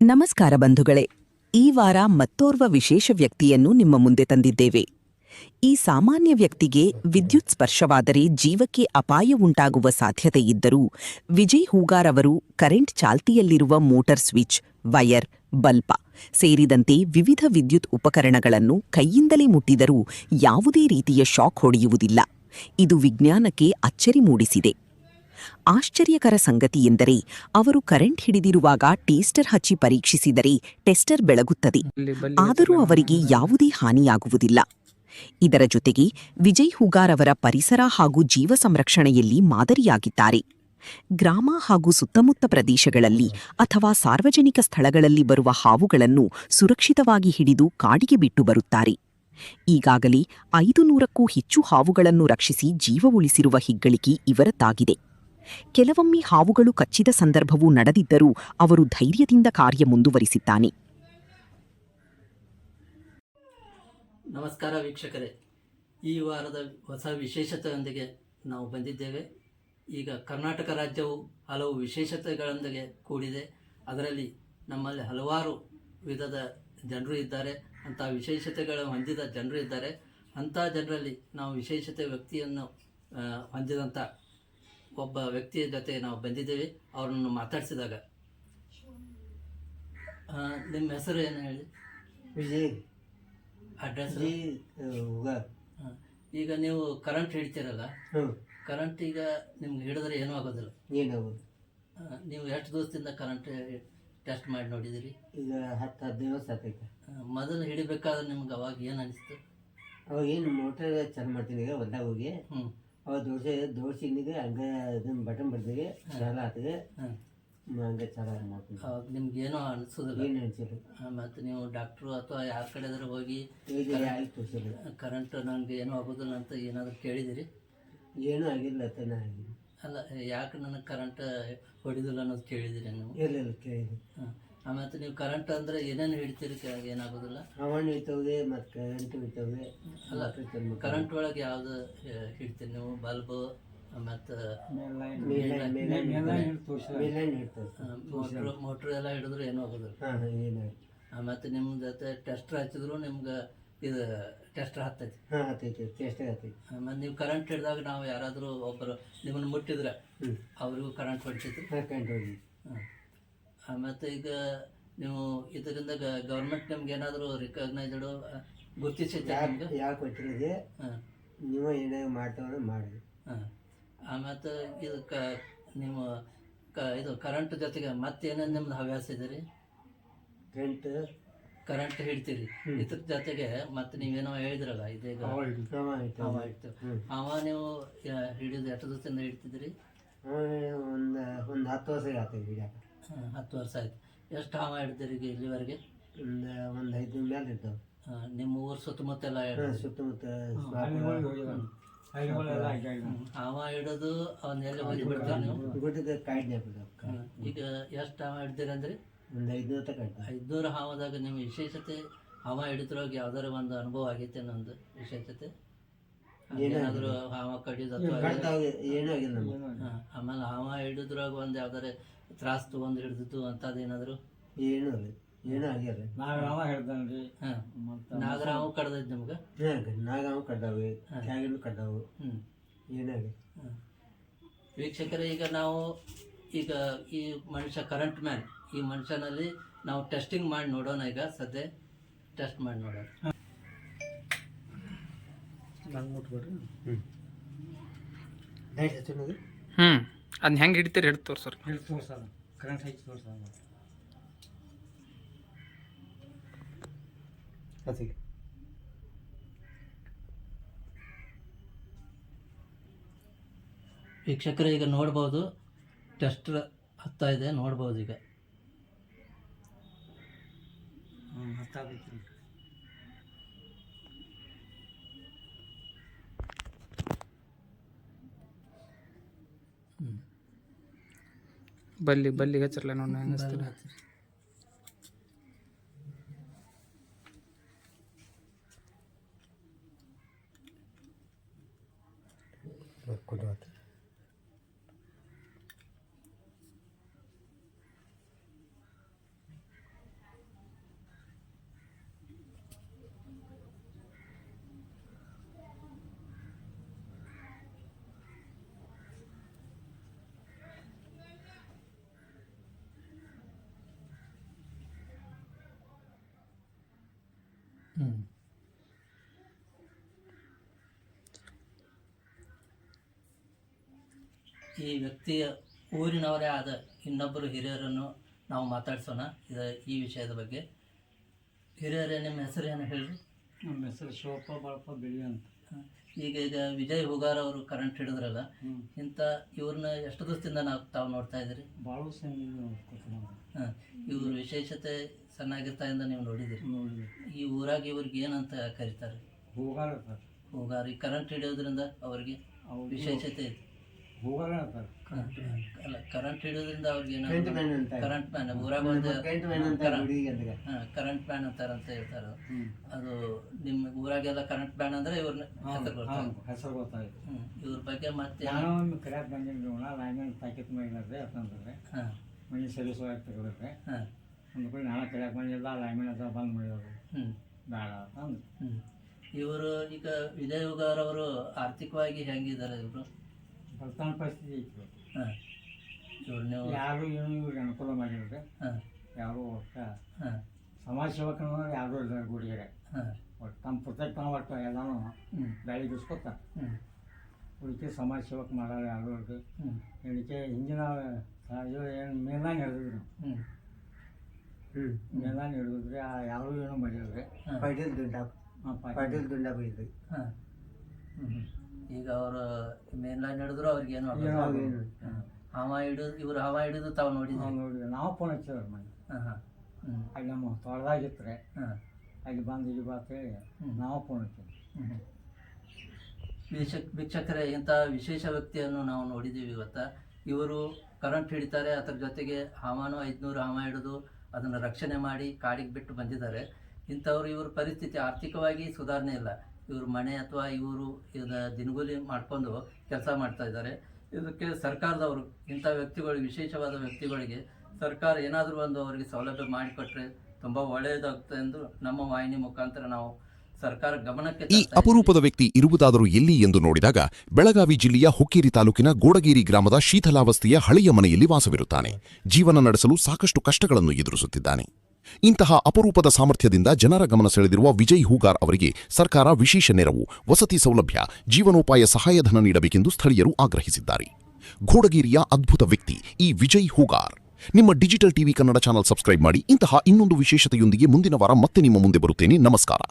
ನಮಸ್ಕಾರ ಬಂಧುಗಳೇ, ಈ ವಾರ ಮತ್ತೋರ್ವ ವಿಶೇಷ ವ್ಯಕ್ತಿಯನ್ನು ನಿಮ್ಮ ಮುಂದೆ ತಂದಿದ್ದೇವೆ. ಈ ಸಾಮಾನ್ಯ ವ್ಯಕ್ತಿಗೆ ವಿದ್ಯುತ್ ಸ್ಪರ್ಶವಾದರೆ ಜೀವಕ್ಕೆ ಅಪಾಯ ಉಂಟಾಗುವ ಸಾಧ್ಯತೆಯಿದ್ದರೂ ವಿಜಯ್ ಹೂಗಾರ್ ಅವರು ಕರೆಂಟ್ ಚಾಲ್ತಿಯಲ್ಲಿರುವ ಮೋಟಾರ್ ಸ್ವಿಚ್, ವಯರ್, ಬಲ್ಬ ಸೇರಿದಂತೆ ವಿವಿಧ ವಿದ್ಯುತ್ ಉಪಕರಣಗಳನ್ನು ಕೈಯಿಂದಲೇ ಮುಟ್ಟಿದರೂ ಯಾವುದೇ ರೀತಿಯ ಶಾಕ್ ಹೊಡೆಯುವುದಿಲ್ಲ. ಇದು ವಿಜ್ಞಾನಕ್ಕೆ ಅಚ್ಚರಿ ಮೂಡಿಸಿದೆ. ಆಶ್ಚರ್ಯಕರ ಸಂಗತಿಯೆಂದರೆ ಅವರು ಕರೆಂಟ್ ಹಿಡಿದಿರುವಾಗ ಟೇಸ್ಟರ್ ಹಚ್ಚಿ ಪರೀಕ್ಷಿಸಿದರೆ ಟೆಸ್ಟರ್ ಬೆಳಗುತ್ತದೆ, ಆದರೂ ಅವರಿಗೆ ಯಾವುದೇ ಹಾನಿಯಾಗುವುದಿಲ್ಲ. ಇದರ ಜೊತೆಗೆ ವಿಜಯ್ ಹೂಗಾರ್ ಅವರ ಪರಿಸರ ಹಾಗೂ ಜೀವ ಸಂರಕ್ಷಣೆಯಲ್ಲಿ ಮಾದರಿಯಾಗಿದ್ದಾರೆ. ಗ್ರಾಮ ಹಾಗೂ ಸುತ್ತಮುತ್ತ ಪ್ರದೇಶಗಳಲ್ಲಿ ಅಥವಾ ಸಾರ್ವಜನಿಕ ಸ್ಥಳಗಳಲ್ಲಿ ಬರುವ ಹಾವುಗಳನ್ನು ಸುರಕ್ಷಿತವಾಗಿ ಹಿಡಿದು ಕಾಡಿಗೆ ಬಿಟ್ಟು ಬರುತ್ತಾರೆ. ಈಗಾಗಲೇ 500ಕ್ಕೂ ಹೆಚ್ಚು ಹಾವುಗಳನ್ನು ರಕ್ಷಿಸಿ ಜೀವ ಉಳಿಸಿರುವ ಹಿಗ್ಗಳಿಕೆ ಇವರದ್ದಾಗಿದೆ. ಕೆಲವೊಮ್ಮೆ ಹಾವುಗಳು ಕಚ್ಚಿದ ಸಂದರ್ಭವೂ ನಡೆದಿದ್ದರೂ ಅವರು ಧೈರ್ಯದಿಂದ ಕಾರ್ಯ ಮುಂದುವರಿಸಿದ್ದಾನೆ. ನಮಸ್ಕಾರ ವೀಕ್ಷಕರೇ, ಈ ವಾರದ ಹೊಸ ವಿಶೇಷತೆಯೊಂದಿಗೆ ನಾವು ಬಂದಿದ್ದೇವೆ. ಈಗ ಕರ್ನಾಟಕ ರಾಜ್ಯವು ಹಲವು ವಿಶೇಷತೆಗಳೊಂದಿಗೆ ಕೂಡಿದೆ. ಅದರಲ್ಲಿ ನಮ್ಮಲ್ಲಿ ಹಲವಾರು ವಿಧದ ಜನರು ಇದ್ದಾರೆ, ಅಂಥ ವಿಶೇಷತೆಗಳು ಹೊಂದಿದ ಜನರು ಇದ್ದಾರೆ. ಅಂಥ ಜನರಲ್ಲಿ ನಾವು ವಿಶೇಷತೆ ವ್ಯಕ್ತಿಯನ್ನು ಹೊಂದಿದಂಥ ಒಬ್ಬ ವ್ಯಕ್ತಿಯ ಜೊತೆ ನಾವು ಬಂದಿದ್ದೇವೆ. ಅವರನ್ನು ಮಾತಾಡಿಸಿದಾಗ, ನಿಮ್ಮ ಹೆಸರು ಏನು ಹೇಳಿ? ವಿಜಯ್. ಅಡ್ರೆಸ್? ಈಗ ನೀವು ಕರೆಂಟ್ ಹಿಡ್ತೀರಲ್ಲ, ಕರೆಂಟ್ ಈಗ ನಿಮ್ಗೆ ಹಿಡಿದ್ರೆ ಏನೂ ಆಗೋದಿಲ್ಲ. ಏನಾಗೋದು? ನೀವು ಎಷ್ಟು ದಿವಸದಿಂದ ಕರೆಂಟ್ ಟೆಸ್ಟ್ ಮಾಡಿ ನೋಡಿದಿರಿ? ಈಗ 10-15 ವರ್ಷ ಆತೈತೆ. ಮೊದಲು ಹಿಡಿಬೇಕಾದ್ರೆ ನಿಮ್ಗೆ ಅವಾಗ ಏನು ಅನಿಸ್ತು? ಅವಾಗ ಏನು ಮೋಟರ್ ಚಾಲು ಮಾಡ್ತೀನಿ ಈಗ ಹೊಲ್ದಾಗ ಹೋಗಿ, ಅವಾಗ ದೋಡ್ಸಿನಿಗೆ ಹಂಗೆ ಅದನ್ನು ಬಟನ್ ಬಡ್ದಿಗೆ ಚಾಲ ಆತಿಗೆ ಹಂಗೆ ಚಾಲ ಮಾಡ್ತೀನಿ. ಅವಾಗ ನಿಮ್ಗೆ ಏನೋ ಅನಿಸೋದಿಲ್ಲ? ಏನು ಅನಿಸಿಲ್ಲ. ಮತ್ತು ನೀವು ಡಾಕ್ಟ್ರು ಅಥವಾ ಯಾರ ಕಡೆ ಆದರೂ ಹೋಗಿ ತೋರಿಸಿಲ್ಲ, ಕರೆಂಟ್ ನನಗೆ ಏನೂ ಆಗೋದಿಲ್ಲ ಅಂತ ಏನಾದರೂ ಕೇಳಿದಿರಿ? ಏನೂ ಆಗಿಲ್ಲ ತನ ಆಗಿಲ್ಲ. ಅಲ್ಲ, ಯಾಕೆ ನನಗೆ ಕರೆಂಟ್ ಹೊಡಿದಿಲ್ಲ ಅನ್ನೋದು ಕೇಳಿದಿರಿ ನೀವು? ಇಲ್ಲ ಕೇಳಿದ್ವಿ. ಮತ್ತು ನೀವು ಕರೆಂಟ್ ಅಂದರೆ ಏನೇನು ಹಿಡ್ತೀರಿ? ಏನಾಗೋದಿಲ್ಲ? ಹವಾನು ಹಿಡ್ತವೆ ಮತ್ತು ಕರೆಂಟು ಹಿಡ್ತವೆ. ಅಲ್ಲ, ಕರೆಂಟ್ ಒಳಗೆ ಯಾವುದು ಹಿಡ್ತೀರಿ ನೀವು? ಬಲ್ಬು ಮತ್ತು ಮೋಟ್ರು ಎಲ್ಲ ಹಿಡಿದ್ರು ಏನೂ ಆಗೋದಿಲ್ಲ. ಮತ್ತು ನಿಮ್ಮ ಜೊತೆ ಟೆಸ್ಟ್ರ್ ಹಚ್ಚಿದ್ರು ನಿಮ್ಗೆ ಇದು ಟೆಸ್ಟ್ರ್ ಹತ್ತೈತಿ? ಮತ್ತು ನೀವು ಕರೆಂಟ್ ಹಿಡಿದಾಗ ನಾವು ಯಾರಾದರೂ ಒಬ್ಬರು ನಿಮ್ಮನ್ನು ಮುಟ್ಟಿದ್ರೆ ಅವ್ರಿಗೂ ಕರೆಂಟ್ ಹೊಡಿತೈತಿ? ಮತ್ತು ಈಗ ನೀವು ಇದರಿಂದ ಗೌರ್ಮೆಂಟ್ ನಿಮ್ಗೆ ಏನಾದರೂ ರಿಕಗ್ನೈಸ್ಡು ಗುರುತಿಸೈತೆ ನಿಮ್ಗೆ? ಯಾಕೆ ಗೊತ್ತಿರೋದೆ, ನೀವು ಏನಾದ್ರು ಮಾಡ್ತಾವೆ ಮಾಡಿ. ಮತ್ತು ಇದಕ್ಕೆ ನೀವು ಇದು ಕರೆಂಟ್ ಜೊತೆಗೆ ಮತ್ತೇನೇನು ನಿಮ್ದು ಹವ್ಯಾಸ ಇದೆ ರೀ? ಕರೆಂಟ್ ಹಿಡ್ತೀರಿ, ಇದ್ರ ಜೊತೆಗೆ ಮತ್ತು ನೀವೇನೋ ಹೇಳಿದ್ರಲ್ಲ ಇದೀಗ ಹಾವ ಹಿಡ್ತೀವಿ. ಹಾವ ನೀವು ಹಿಡಿದು ಎಷ್ಟು ದಿವಸದಿಂದ ಹಿಡ್ತಿದ್ರಿ? ಒಂದು 10 ವರ್ಷ ಆಗ್ತದೆ. 10 ವರ್ಷ ಆಯ್ತು. ಎಷ್ಟು ಹಾವ ಹಿಡ್ತೀರಿ ಈಗ ಇಲ್ಲಿವರೆಗೆ? ಒಂದು 5 ದಿನ ಮೇಲೆ ಇರ್ತಾವೆ. ನಿಮ್ಮ ಊರು ಸುತ್ತಮುತ್ತ ಎಲ್ಲ ಸುತ್ತಮುತ್ತ ಹಾವ ಹಿಡಿದು ಅವನ್ನ ಎಲ್ಲಿ ಹೋಗಿ ಬಿಡ್ತೀರಿ ನೀವು? ಗುಡ್ಡದ ಕಾಯ್ದೆ. ಈಗ ಎಷ್ಟು ಹಾವ ಹಿಡ್ತೀರಿ ಅಂದ್ರೆ? ಒಂದು 500 ತನಕ. 500 ಹಾವದಾಗ ನಿಮ್ಮ ವಿಶೇಷತೆ ಹಾವ ಹಿಡಿದ್ರಾಗ ಯಾವ್ದಾರು ಒಂದು ಅನುಭವ ಆಗೈತೆ ಅನ್ನೊಂದು ವಿಶೇಷತೆ? ಏನಾದರೂ ಹಾವ ಕಡಿಯೋದು ಅಥವಾ ಏನೂ ಆಗಿಲ್ಲ ನಮ್ಗೆ. ಆಮೇಲೆ ಹಾವ ಹಿಡಿದ್ರಾಗ ಒಂದು ಯಾವ್ದಾರು ತ್ರಾಸ್ ತೊಗೊಂಡು ಹಿಡಿದಿದ್ದು ಅಂಥದ್ದು ಏನಾದರೂ? ಏನೂ ಇಲ್ಲ, ಏನೂ ಆಗಿಲ್ಲ. ನಾಗರಾವು ಕಡ್ದೈತೆ ನಿಮ್ಗೆ? ನಾಗಾವು ಕಡ್ದಾವೆ, ಕ್ಯಾಗಿನೂ ಕಡ್ದಾವು, ಏನಾಗಿ. ವೀಕ್ಷಕರೇ, ಈಗ ನಾವು ಈ ಮನುಷ್ಯ ಕರೆಂಟ್ ಮ್ಯಾನ್, ಈ ಮನುಷ್ಯನಲ್ಲಿ ನಾವು ಟೆಸ್ಟಿಂಗ್ ಮಾಡಿ ನೋಡೋಣ. ಈಗ ಸದ್ಯ ಟೆಸ್ಟ್ ಮಾಡಿ ನೋಡೋಣ. ಅದನ್ನ ಹೆಂಗೆ ಹಿಡಿತೀರಿ? ಹಿಡಿದು ತೋರ್ಸೋರು. ಕರೆಂಟ್ ಹಚ್ಚಿ ತೋರ್ಸೋದು. ವೀಕ್ಷಕರೇ, ಈಗ ನೋಡ್ಬೋದು ಟೆಸ್ಟರ್ ಹತ್ತಾ ಇದೆ, ನೋಡ್ಬೋದು ಈಗ. ಬಲ್ಲಿಗೆ ಹಚ್ಚರಲ್ಲ ನೋಡಿ ಹೆಂಗಸ್ತಿಲ್ಲ. ಈ ವ್ಯಕ್ತಿಯ ಊರಿನವರೇ ಆದ ಇನ್ನೊಬ್ಬರು ಹಿರಿಯರನ್ನು ನಾವು ಮಾತಾಡ್ಸೋಣ ಈ ವಿಷಯದ ಬಗ್ಗೆ. ಹಿರಿಯರೇ, ನಿಮ್ಮ ಹೆಸರೇನು ಹೇಳ್ರಿ? ನಮ್ಮ ಹೆಸರು ಶಿವಪ್ಪ ಬಾಳಪ್ಪ ಬಿಳಿ ಅಂತ. ಈಗ ವಿಜಯ್ ಹುಗಾರ್ ಅವರು ಕರೆಂಟ್ ಹಿಡಿದ್ರಲ್ಲ, ಇಂಥ ಇವ್ರನ್ನ ಎಷ್ಟು ದಿವಸದಿಂದ ತಾವು ನೋಡ್ತಾ ಇದ್ದೀರಿ? ಭಾಳ ನೋಡ್ಕೊತ ಹಾಂ, ಇವ್ರ ವಿಶೇಷತೆ ಚೆನ್ನಾಗಿರ್ತಾ ಇಂದ ನೀವು ನೋಡಿದ್ದೀರಿ. ನೋಡಿದ್ವಿ. ಈ ಊರಾಗ ಇವ್ರಿಗೆ ಏನಂತ ಕರೀತಾರೆ? ಹೂಗಾರ ಅಂತಾರೆ. ಹುಗಾರ್. ಈ ಕರೆಂಟ್ ಹಿಡಿಯೋದ್ರಿಂದ ಅವ್ರಿಗೆ ವಿಶೇಷತೆ ಇದೆ. ಹೂಗಾರ ಅಂತಾರೆ. ಅಲ್ಲ, ಕರೆಂಟ್ ಹಿಡಿಯೋದ್ರಿಂದ ಅವ್ರಿಗೆ ಕರೆಂಟ್ ಮ್ಯಾನ್ ಅಂತ. ಕರೆಂಟ್ ಮ್ಯಾನ್ ಊರಾಗ ಒಂದು ಕರೆಂಟ್ ಮ್ಯಾನ್ ಅಂತ ಹುಡುಗಿಗೆ ಅಂತ. ಕರೆಂಟ್ ಮ್ಯಾನ್ ಅಂತಾರಂತ ಹೇಳ್ತಾರೆ. ಅದು ನಿಮ್ಮ ಊರಾಗೆಲ್ಲ ಕರೆಂಟ್ ಮ್ಯಾನ್ ಅಂದ್ರೆ ಇವ್ರನ್ನ ಹೆಸರು ಬರ್ತಾರೆ. ಹೆಸರು ಗೊತ್ತಾಯ್ತು. ಇವ್ರ ಬಗ್ಗೆ ಮತ್ತೆ ನಾನು ಒಂದು ಕರೆಯಾಕ್ ಬಂದಿದ್ದು ಲೈನ್ ಪ್ಯಾಕೆಟ್ ಮಾಡಿದ್ರೆ ಅಂತಂದ್ರೆ ಮನೆ ಸರ್ವಿಸ್ ಒಳಗೆ ತೆಗೆದ್ರೆ ಅಂದ್ಕೊಂಡು ನಾನು ಕರೆಯಾಕ್ ಬಂದಿಲ್ಲ, ಲೈನ್ ಹತ್ರ ಬಂದ್ ಮಾಡಿದ್ರು ಬೇಡ ಅಂತ. ಇವರು ಈಗ ವಿಜಯ್ ಹುಗಾರ್ ಅವರು ಆರ್ಥಿಕವಾಗಿ ಹೆಂಗಿದ್ದಾರೆ? ಇವರು ಬರ್ತಾನ ಪರಿಸ್ಥಿತಿ ಇತ್ತು. ಇವ್ರು ನೀವು ಯಾರು ಏನು ಇವ್ರಿಗೆ ಅನುಕೂಲ ಮಾಡಿದ್ರೆ ಯಾರು ಒಟ್ಟ ಸಮಾಜ ಸೇವಕನ ಯಾರು ಇದ್ದಾರೆ ಗುಡಿಗೆರೆ. ಒಟ್ಟು ತಮ್ಮ ಪ್ರೊಟೆಕ್ಟ್ ಒಟ್ಟು ಎಲ್ಲಾನು ಗಾಳಿ ಬಿಡಿಸ್ಕೊತ ಉಳಿಕೆ ಸಮಾಜ ಸೇವಕ ಮಾಡೋರು ಯಾರು ಇರ್ದು ಇದಕ್ಕೆ ಹಿಂದಿನ ಏನು ಮೇಲಾನ್ ಹಿಡಿದ್ರಿ ನಾವು. ಮೇಲಾನ್ ಹಿಡಿದ್ರಿ ಯಾರು ಏನೋ ಮಾಡಿದ್ರಿ. ಪಾಟೀಲ್ ದುಂಡ ಬೈದ್ರಿ. ಈಗ ಅವರು ಮೇನ್ಲೈನ್ ಹಿಡಿದ್ರು ಅವ್ರಿಗೆ ಏನು ಇವ್ರು ಹವಾ ಹಿಡಿದು ತಾವು ನೋಡಿದ್ವಿ. ನೋಡಿದ್ವಿ. ನಾವು ಫೋನ್ ಹಚ್ಚಿದ್ರು ಮನೆ ಅಲ್ಲಿ ನಮ್ಮ ತೊಳೆದಾಗಿತ್ರೆ ಅಲ್ಲಿ ಬಂದು ಇಲ್ಲಿ ಬಾತೇಳಿ ನಾವು ಫೋನ್ ಹಚ್ಚಿದ್ವಿ. ವೀಕ್ಷಕರೇ, ಇಂಥ ವಿಶೇಷ ವ್ಯಕ್ತಿಯನ್ನು ನಾವು ನೋಡಿದ್ದೀವಿ ಇವತ್ತು. ಇವರು ಕರೆಂಟ್ ಹಿಡಿತಾರೆ, ಅದರ ಜೊತೆಗೆ ಹವಾನು 500 ಹವ ಹಿಡಿದು ಅದನ್ನು ರಕ್ಷಣೆ ಮಾಡಿ ಕಾಡಿಗೆ ಬಿಟ್ಟು ಬಂದಿದ್ದಾರೆ. ಇಂಥವ್ರು ಇವ್ರ ಪರಿಸ್ಥಿತಿ ಆರ್ಥಿಕವಾಗಿ ಸುಧಾರಣೆ ಇಲ್ಲ. ಇವ್ರ ಮನೆ ಅಥವಾ ಇವರು ದಿನಗೂಲಿ ಮಾಡಿಕೊಂಡು ಕೆಲಸ ಮಾಡ್ತಾ ಇದ್ದಾರೆ. ಇದಕ್ಕೆ ಸರ್ಕಾರದವರು ಇಂಥ ವ್ಯಕ್ತಿಗಳಿಗೆ, ವಿಶೇಷವಾದ ವ್ಯಕ್ತಿಗಳಿಗೆ ಸರ್ಕಾರ ಏನಾದರೂ ಒಂದು ಅವರಿಗೆ ಸೌಲಭ್ಯ ಮಾಡಿಕೊಟ್ರೆ ತುಂಬ ಒಳ್ಳೆಯದಾಗುತ್ತೆ ಎಂದು ನಮ್ಮ ವಾಹಿನಿ ಮುಖಾಂತರ ನಾವು ಸರ್ಕಾರ ಗಮನಕ್ಕೆ ಈ ಅಪರೂಪದ ವ್ಯಕ್ತಿ ಇರುವುದಾದರೂ ಎಲ್ಲಿ ಎಂದು ನೋಡಿದಾಗ ಬೆಳಗಾವಿ ಜಿಲ್ಲೆಯ ಹುಕ್ಕೇರಿ ತಾಲೂಕಿನ ಗೋಡಗೇರಿ ಗ್ರಾಮದ ಶೀತಲಾವಸ್ಥೆಯ ಹಳೆಯ ಮನೆಯಲ್ಲಿ ವಾಸವಿರುತ್ತಾನೆ. ಜೀವನ ನಡೆಸಲು ಸಾಕಷ್ಟು ಕಷ್ಟಗಳನ್ನು ಎದುರಿಸುತ್ತಿದ್ದಾನೆ. ಇಂತಹ ಅಪರೂಪದ ಸಾಮರ್ಥ್ಯದಿಂದ ಜನರ ಗಮನ ಸೆಳೆದಿರುವ ವಿಜಯ್ ಹುಗಾರ್ ಅವರಿಗೆ ಸರ್ಕಾರ ವಿಶೇಷ ನೆರವು, ವಸತಿ ಸೌಲಭ್ಯ, ಜೀವನೋಪಾಯ ಸಹಾಯಧನ ನೀಡಬೇಕೆಂದು ಸ್ಥಳೀಯರು ಆಗ್ರಹಿಸಿದ್ದಾರೆ. ಗೋಡಗೇರಿಯ ಅದ್ಭುತ ವ್ಯಕ್ತಿ ಈ ವಿಜಯ್ ಹುಗಾರ್. ನಿಮ್ಮ digital TV Kannada channel subscribe ಮಾಡಿ. ಇಂತಹ ಇನ್ನೊಂದು ವಿಶೇಷತೆಯೊಂದಿಗೆ ಮುಂದಿನ ವಾರ ಮತ್ತೆ ನಿಮ್ಮ ಮುಂದೆ ಬರುತ್ತೇನೆ. ನಮಸ್ಕಾರ.